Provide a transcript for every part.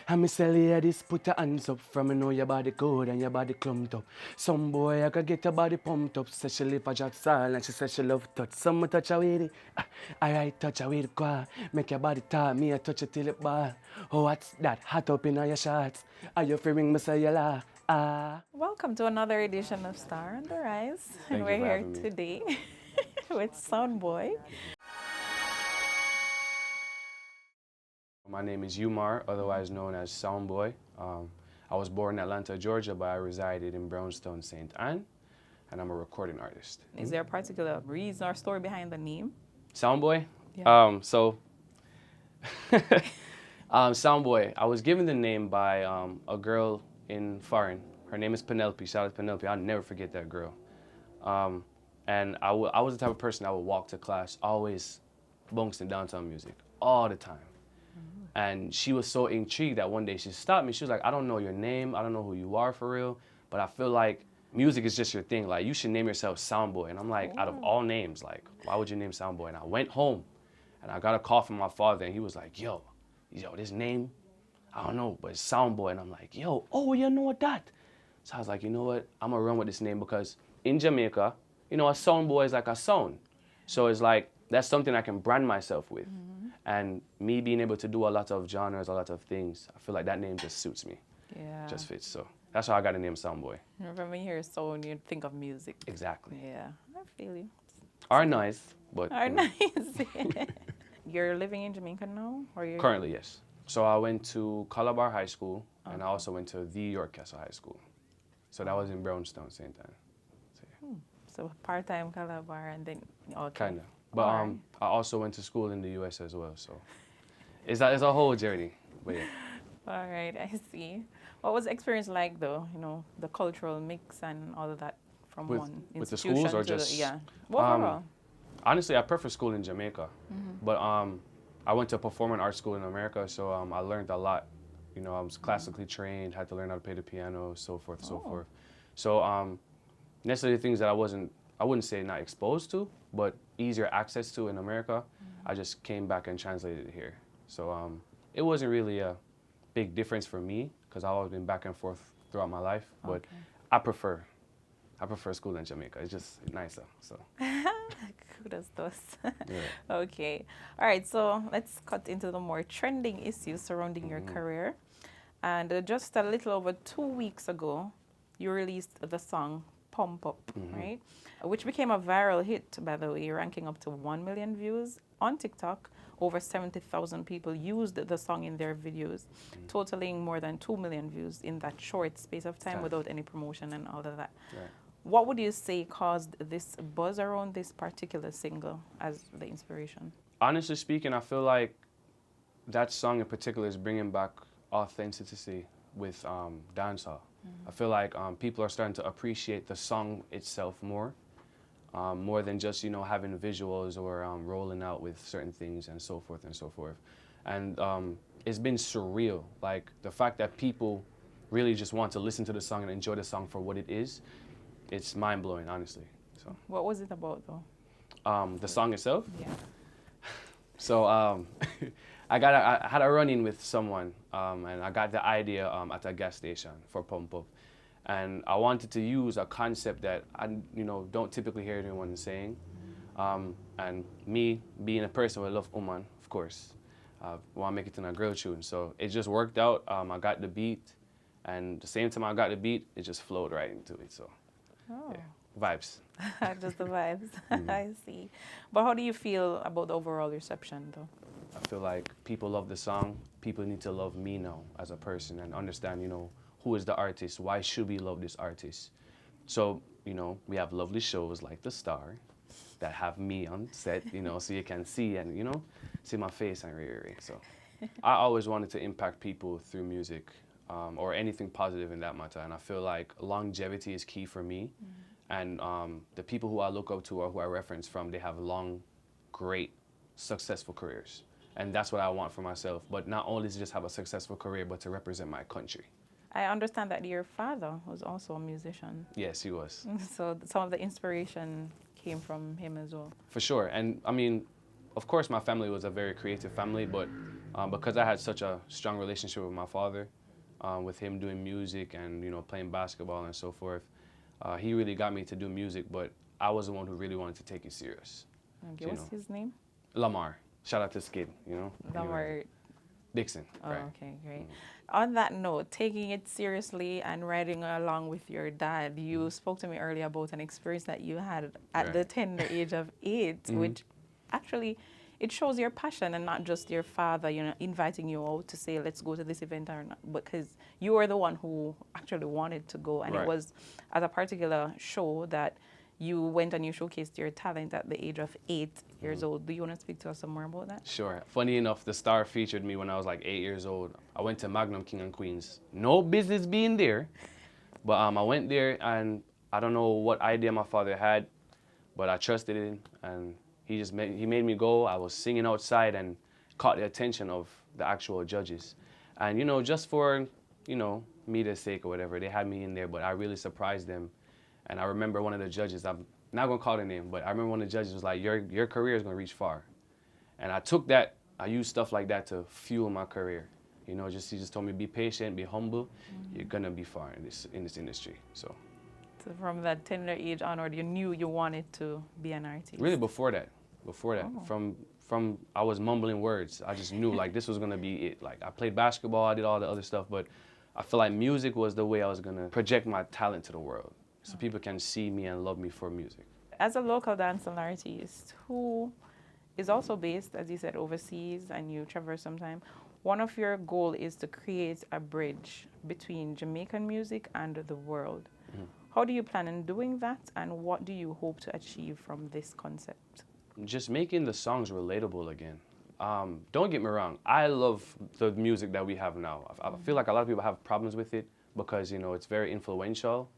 And me say, ladies, put your hands up from me know your body good and your body clumped up. Some boy I could get your body pumped up. Say she live a drop style and she say she love touch. Some touch her with it, alright touch her with it, qua. Make your body talk, me I touch it till it ball. Oh, what's that? Hot up in all your shots. Are you fearing me say you laugh? Ah. Welcome to another edition of Star on the Rise. And Thank you we're for here having me. today with Soun Bwoii. My name is Umar, otherwise known as Soun Bwoii. I was born in Atlanta, Georgia, but I resided in Brownstown, St. Anne, and I'm a recording artist. Is there a particular reason or story behind the name? Soun Bwoii? Yeah. Soun Bwoii, I was given the name by a girl in foreign. Her name is Penelope. Shout out to Penelope. I'll never forget that girl. And I was the type of person that would walk to class, always bunks downtown music, all the time. And she was so intrigued that one day she stopped me. She was like, I don't know your name. I don't know who you are for real. But I feel like music is just your thing. Like, you should name yourself Soun Bwoii. And I'm like, out of all names, like, why would you name Soun Bwoii? And I went home and I got a call from my father and he was like, yo, this name, I don't know, but it's Soun Bwoii. And I'm like, yo, oh, you know that? So I was like, you know what? I'm gonna run with this name because in Jamaica, you know, a Soun Bwoii is like a sound. So it's like, that's something I can brand myself with. And me being able to do a lot of genres, a lot of things, I feel like that name just suits me. Yeah. Just fits. So that's how I got the name Soun Bwoii. When you hear Soun, you think of music. Exactly. Yeah, I feel you. Are nice, but Are nice. You're living in Jamaica now? Or you're... Currently, yes. So I went to Calabar High School, and I also went to the York Castle High School. So that was in Brownstown, St. Anne. So, yeah. So part-time Calabar and then, okay. Kind of. But I also went to school in the US as well, so it's a whole journey. But yeah. All right, I see. What was the experience like though? You know, the cultural mix and all of that from one with the institution schools or to just the, yeah. Overall. Honestly, I prefer school in Jamaica, but I went to a performing arts school in America, so I learned a lot. You know, I was classically trained, had to learn how to play the piano, so forth, so forth. So necessarily things that I wouldn't say not exposed to, but easier access to in America, I just came back and translated it here. So it wasn't really a big difference for me because I've always been back and forth throughout my life, but I prefer school in Jamaica. It's just nicer, so. Kudos to us. Yeah. Okay. All right, so let's cut into the more trending issues surrounding your career. And just a little over 2 weeks ago, you released the song Pump Up, right? Which became a viral hit, by the way, ranking up to 1 million views on TikTok. Over 70,000 people used the song in their videos, totaling more than 2 million views in that short space of time without any promotion and all of that. Right. What would you say caused this buzz around this particular single as the inspiration? Honestly speaking, I feel like that song in particular is bringing back authenticity with dancehall. I feel like people are starting to appreciate the song itself more than just, you know, having visuals or rolling out with certain things and so forth and so forth. And it's been surreal, like the fact that people really just want to listen to the song and enjoy the song for what it is. It's mind-blowing, honestly. So. What was it about, though? The song itself? Yeah. So I had a run-in with someone, and I got the idea at a gas station for Pump Up. And I wanted to use a concept that I, you know, don't typically hear anyone saying. And me being a person who loves woman, of course, want to make it in a girl tune. So it just worked out. I got the beat, and the same time I got the beat, it just flowed right into it. So. Yeah, vibes. Just the vibes. I see. But how do you feel about the overall reception, though? I feel like people love the song. People need to love me now as a person and understand, you know, who is the artist? Why should we love this artist? So, you know, we have lovely shows like The Star that have me on set, you know, so you can see and, you know, see my face and re. So I always wanted to impact people through music. Or anything positive in that matter. And I feel like longevity is key for me. And the people who I look up to or who I reference from, they have long, great, successful careers. And that's what I want for myself. But not only to just have a successful career, but to represent my country. I understand that your father was also a musician. Yes, he was. So some of the inspiration came from him as well. For sure. And I mean, of course, my family was a very creative family, but because I had such a strong relationship with my father, with him doing music and playing basketball and so forth, he really got me to do music. But I was the one who really wanted to take it serious. Okay, what's his name? Lamar. Shout out to Skid. Lamar Dixon. Oh, right. okay, great. On that note, taking it seriously and riding along with your dad, you spoke to me earlier about an experience that you had at the tender age of 8, which actually, it shows your passion and not just your father, inviting you out to say, let's go to this event or not, because you were the one who actually wanted to go. And it was at a particular show that you went and you showcased your talent at the age of 8 years old. Do you want to speak to us some more about that? Sure. Funny enough, the Star featured me when I was like 8 years old. I went to Magnum King and Queens. No business being there, but I went there and I don't know what idea my father had, but I trusted him and he made me go. I was singing outside and caught the attention of the actual judges. And just for, media sake or whatever, they had me in there, but I really surprised them. And I remember one of the judges, I'm not going to call their name, but I remember one of the judges was like, your career is going to reach far. And I took that, I used stuff like that to fuel my career. He just told me, be patient, be humble. You're going to be far in this industry. So from that tender age onward, you knew you wanted to be an artist? Really before that. From I was mumbling words. I just knew like this was going to be it. Like I played basketball, I did all the other stuff, but I feel like music was the way I was going to project my talent to the world. So people can see me and love me for music. As a local dancehall artist who is also based, as you said, overseas and you travel sometime, one of your goals is to create a bridge between Jamaican music and the world. How do you plan on doing that, and what do you hope to achieve from this concept? Just making the songs relatable again. Don't get me wrong, I love the music that we have now. I feel like a lot of people have problems with it because, it's very influential.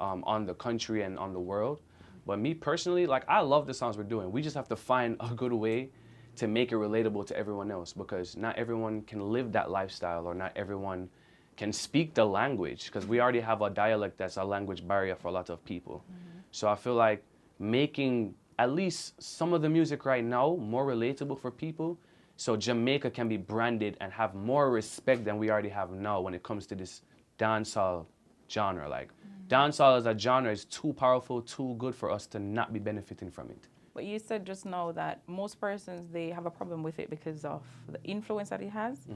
On the country and on the world. But me personally, like I love the songs we're doing. We just have to find a good way to make it relatable to everyone else because not everyone can live that lifestyle or not everyone can speak the language because we already have a dialect that's a language barrier for a lot of people. So I feel like making at least some of the music right now more relatable for people so Jamaica can be branded and have more respect than we already have now when it comes to this dancehall genre. Like dancehall as a genre is too powerful, too good for us to not be benefiting from it. But you said just now that most persons, they have a problem with it because of the influence that it has.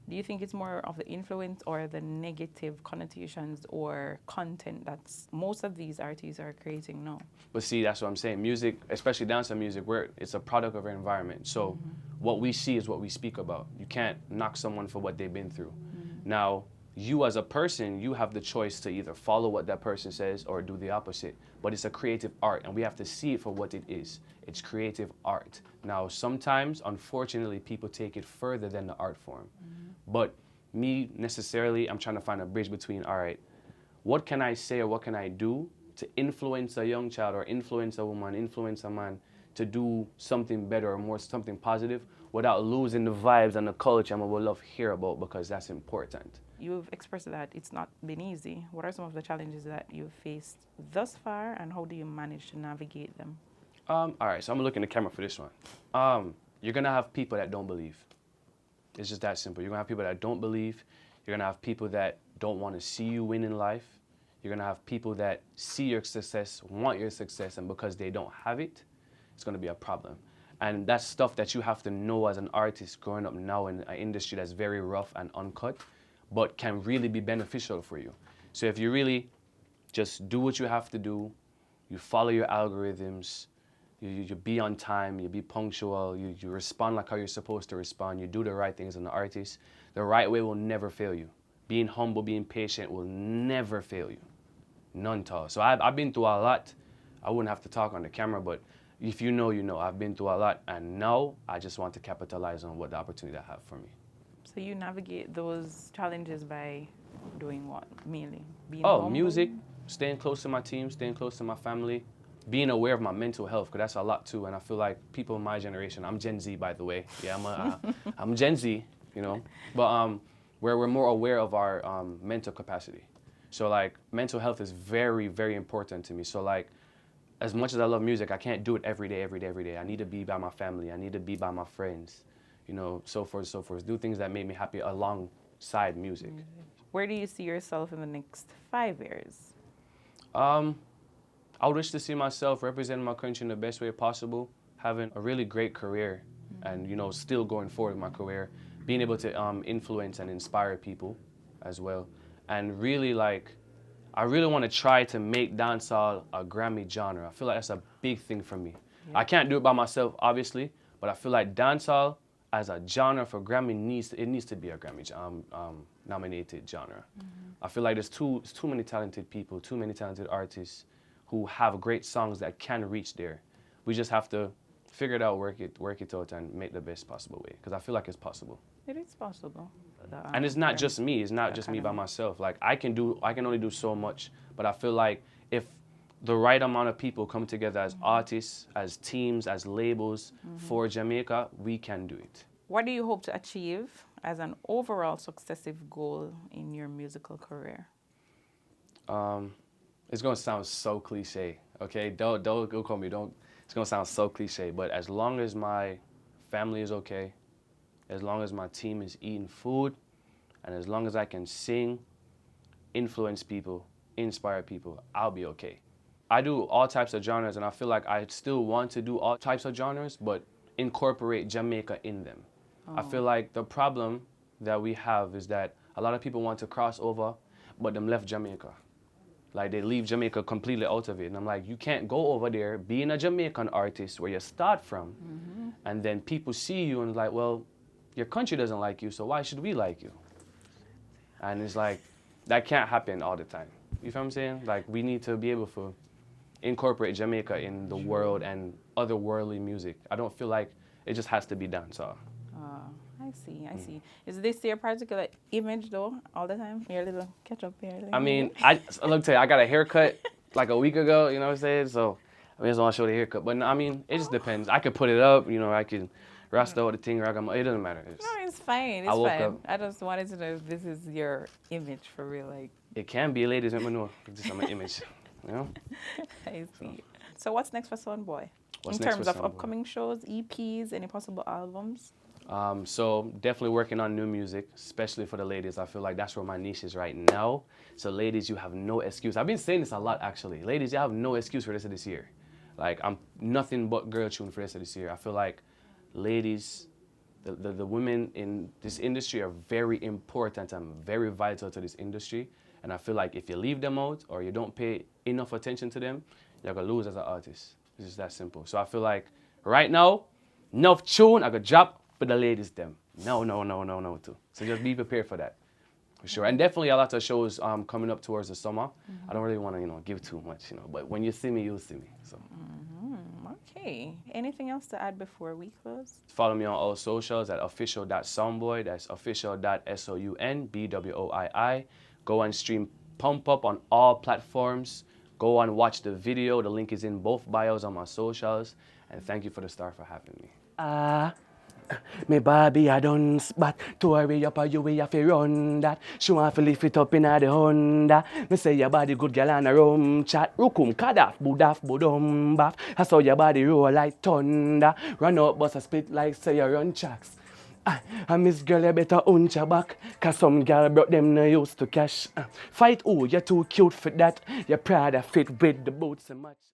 Do you think it's more of the influence or the negative connotations or content that most of these artists are creating now? But see, that's what I'm saying. Music, especially dancehall music, it's a product of our environment. So what we see is what we speak about. You can't knock someone for what they've been through. Now, you as a person, you have the choice to either follow what that person says or do the opposite. But it's a creative art, and we have to see it for what it is. It's creative art. Now, sometimes, unfortunately, people take it further than the art form. But me, necessarily, I'm trying to find a bridge between, all right, what can I say or what can I do to influence a young child or influence a woman, influence a man to do something better or more something positive without losing the vibes and the culture and what we love hear about because that's important. You've expressed that it's not been easy. What are some of the challenges that you've faced thus far, and how do you manage to navigate them? All right, so I'm gonna look in the camera for this one. You're gonna have people that don't believe. It's just that simple. You're gonna have people that don't believe. You're gonna have people that don't want to see you win in life. You're gonna have people that see your success, want your success, and because they don't have it, it's gonna be a problem. And that's stuff that you have to know as an artist growing up now in an industry that's very rough and uncut, but can really be beneficial for you. So if you really just do what you have to do, you follow your algorithms, you be on time, you be punctual, you respond like how you're supposed to respond, you do the right things as an artist, the right way will never fail you. Being humble, being patient will never fail you. None at all. So I've been through a lot. I wouldn't have to talk on the camera, but if you know, you know. I've been through a lot, and now I just want to capitalize on what the opportunity I have for me. So you navigate those challenges by doing what, mainly? Being humble? Music, staying close to my team, staying close to my family, being aware of my mental health, because that's a lot too. And I feel like people in my generation, I'm Gen Z, by the way. Yeah, I'm Gen Z, but we're more aware of our mental capacity. So like mental health is very, very important to me. So like as much as I love music, I can't do it every day, every day, every day. I need to be by my family. I need to be by my friends, you know, so forth, so forth. Do things that make me happy alongside music. Where do you see yourself in the next 5 years? I would wish to see myself representing my country in the best way possible, having a really great career, and you know, still going forward in my career, being able to influence and inspire people as well, and really I really want to try to make dancehall a Grammy genre. I feel like that's a big thing for me. Yeah. I can't do it by myself, obviously, but I feel like dancehall as a genre for Grammy needs to be a Grammy nominated genre. I feel like there's too many talented people, too many talented artists who have great songs that can reach there. We just have to figure it out, work it out, and make the best possible way. Because I feel like it's possible. It is possible. And it's not just me. It's not just me by myself. Like I can only do so much. But I feel like if the right amount of people come together as artists, as teams, as labels for Jamaica, we can do it. What do you hope to achieve as an overall successive goal in your musical career? It's gonna sound so cliche, okay? Don't go call me. Don't. It's gonna sound so cliche, but as long as my family is okay, as long as my team is eating food, and as long as I can sing, influence people, inspire people, I'll be okay. I do all types of genres, and I feel like I still want to do all types of genres, but incorporate Jamaica in them. I feel like the problem that we have is that a lot of people want to cross over, but them left Jamaica. Like they leave Jamaica completely out of it. And I'm like, you can't go over there being a Jamaican artist where you start from, and then people see you and like, well, your country doesn't like you, so why should we like you? And it's like, that can't happen all the time. You feel what I'm saying? Like we need to be able to incorporate Jamaica in the world and other worldly music. I don't feel like it just has to be dancehall. I see. Is this your particular image though, all the time? Your little ketchup hair? I mean, look, tell you, I got a haircut like a week ago, you know what I'm saying? So I just want to show the haircut. But I mean, it just depends. I could put it up, you know, I can rasta all the thing, or it doesn't matter. No, it's fine. It's fine. I just wanted to know if this is your image for real, like. It can be, ladies. Let me know. This is my image, you know? I see. So what's next for Soun Bwoii? What's in next terms for of Soun Bwoii? upcoming shows, EPs, any possible albums? So definitely working on new music, especially for the ladies. I feel like that's where my niche is right now. So ladies, you have no excuse. I've been saying this a lot actually. Ladies, you have no excuse for the rest of this year. Like I'm nothing but girl tune for the rest of this year. I feel like ladies, the women in this industry are very important and very vital to this industry. And I feel like if you leave them out or you don't pay enough attention to them, you're gonna lose as an artist. It's just that simple. So I feel like right now, enough tune I could drop for the ladies them. No too. So just be prepared for that, for sure. And definitely a lot of shows coming up towards the summer. I don't really want to give too much, but when you see me, you'll see me. So. Okay. Anything else to add before we close? Follow me on all socials at official.sounbwoii. That's official.sounbwoii. Go and stream Pump Up on all platforms. Go and watch the video. The link is in both bios on my socials. And thank you for the star for having me. Me Barbie a done spot. To hurry up or you way have to run that. She want to lift it up in the Honda. Me say your body good girl and a rum chat. Rukum kadaf budaf budum baf. I saw your body roll like thunder. Run out bust a split like say you run tracks. I miss girl you better hunch your back. Cause some girl brought them no used to cash. Fight you're too cute for that. Your Prada fit with the boots and match.